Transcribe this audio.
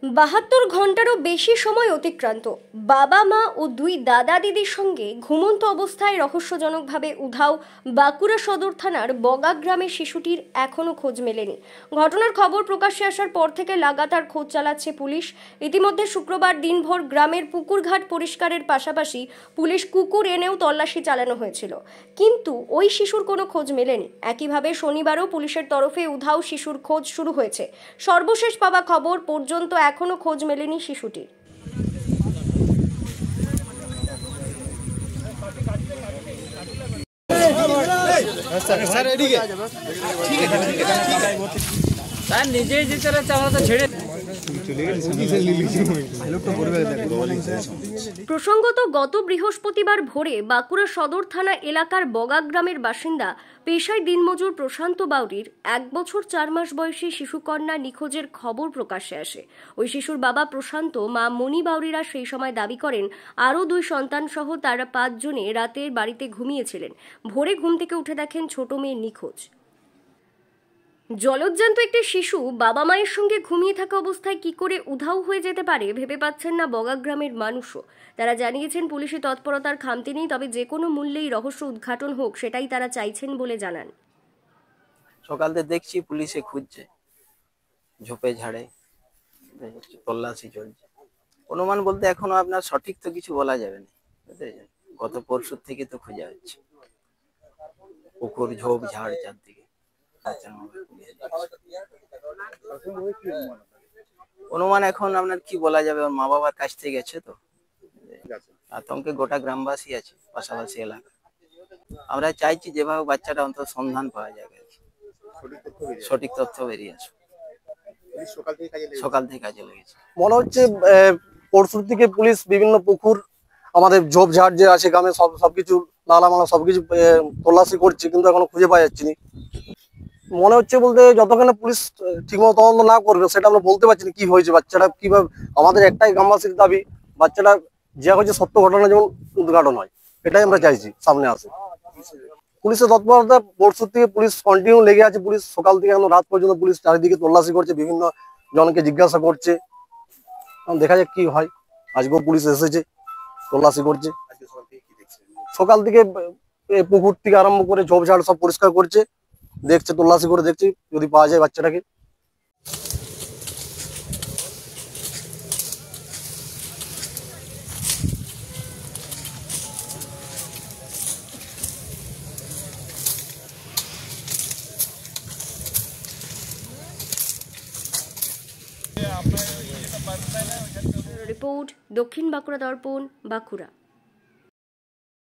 72 ঘন্টারও বেশি সময় অতিক্রান্ত। বাবা মা ও দুই দাদা দিদির সঙ্গে ঘুমন্ত অবস্থায় রহস্যজনকভাবে উধাও বাঁকুড়া সদর থানার বগা গ্রামের শিশুটির এখনও খোঁজ মেলেনি। ঘটনার খবর প্রকাশ্যে আসার পর থেকে লাগাতার খোঁজ চালাচ্ছে পুলিশ। ইতিমধ্যে শুক্রবার দিনভর গ্রামের পুকুরঘাট পরিষ্কারের পাশাপাশি পুলিশ কুকুর এনেও তল্লাশি চালানো হয়েছিল, কিন্তু ওই শিশুর কোনো খোঁজ মেলেনি। একইভাবে শনিবারও পুলিশের তরফে উধাও শিশুর খোঁজ শুরু হয়েছে। সর্বশেষ পাওয়া খবর পর্যন্ত এখনো খোঁজ মেলেনি শিশুটির। নিজেই যেতে আমরা তো ছেড়ে। প্রসঙ্গত, গত বৃহস্পতিবার ভোরে বাঁকুড়া সদর থানা এলাকার বগা গ্রামের বাসিন্দা পেশায় দিনমজুর প্রশান্ত বাউরির 1 বছর 4 মাস বয়সী শিশুকন্যা নিখোঁজের খবর প্রকাশ্যে আসে। ওই শিশুর বাবা প্রশান্ত, মা মণি বাউরিরা সেই সময় দাবি করেন আরও 2 সন্তান সহ তারা 5 জনে রাতের বাড়িতে ঘুমিয়েছিলেন। ভোরে ঘুম থেকে উঠে দেখেন ছোট মেয়ে নিখোঁজ। জলজ্জান্ত একটি শিশু বাবা মায়ের সঙ্গে ঘুমিয়ে থাকা অবস্থায় কি করে উধাও হয়ে যেতে পারে ভেবে পাচ্ছেন না বগা গ্রামের মানুষও। তারা জানিয়েছেন পুলিশি তৎপরতার খামতি নেই, তবে যে কোনো মূল্যেই রহস্য উদ্ঘাটন হোক সেটাই তারা চাইছেন বলে জানান। সকাল থেকে দেখছি পুলিশে খুঁজছে, ঝোপে ঝাড়ে তল্লাশি চলছে। অনুমান বলতে এখনো আপনার সঠিক তো কিছু বলা যাবে না, বুঝলেন? গত পরশু থেকে তো খোঁজা হচ্ছে, পুকুর ঝোপ ঝাড় চারদিকে। অনুমান এখন আপনার কি বলা যাবে, ওর মা বাবার কাছ থেকে গেছে তো আতঙ্কে গোটা গ্রামবাসী আছে, পাশাপাশি এলাকা। আমরা চাইছি যেভাবে বাচ্চাটা অন্তত সন্ধান পাওয়া যায়, সঠিক তথ্য বেরিয়ে আসে। সকাল থেকে কাজে লেগেছে। মনে হচ্ছে পরশুর থেকে পুলিশ বিভিন্ন পুকুর, আমাদের ঝোপঝাড় যে আছে গ্রামে সবকিছু নালামালা সবকিছু তল্লাশি করছে, কিন্তু এখনো খুঁজে পাওয়া যাচ্ছে না। মনে হচ্ছে বলতে যতক্ষণ পুলিশ ঠিকমতো তদন্ত না করবে সেটা আমরা বলতে পারছি না কি হয়েছে, বাচ্চাটা কিভাবে। আমাদের একটাই গ্রামবাসীর দাবি, বাচ্চাটা যা হয়েছে সত্য ঘটনা যেমন উদ্ঘাটন হয়, এটাই আমরা চাইছি সামনে আসে। পুলিশের তৎপরতা পরশুর থেকে পুলিশ কন্টিনিউ লেগে আছে। পুলিশ সকাল থেকে এখন রাত পর্যন্ত পুলিশ চারিদিকে তল্লাশি করছে, বিভিন্ন জনকে জিজ্ঞাসা করছে। দেখা যাক কি হয়। আজকেও পুলিশ এসেছে, তল্লাশি করছে। সকাল থেকে পুকুর থেকে আরম্ভ করে ঝোপঝাড় সব পরিষ্কার করছে, দেখছে, তল্লাশি করে দেখছি যদি পাওয়া যায় বাচ্চাটাকে। রিপোর্ট, দক্ষিণ বাঁকুড়া দর্পণ, বাঁকুড়া।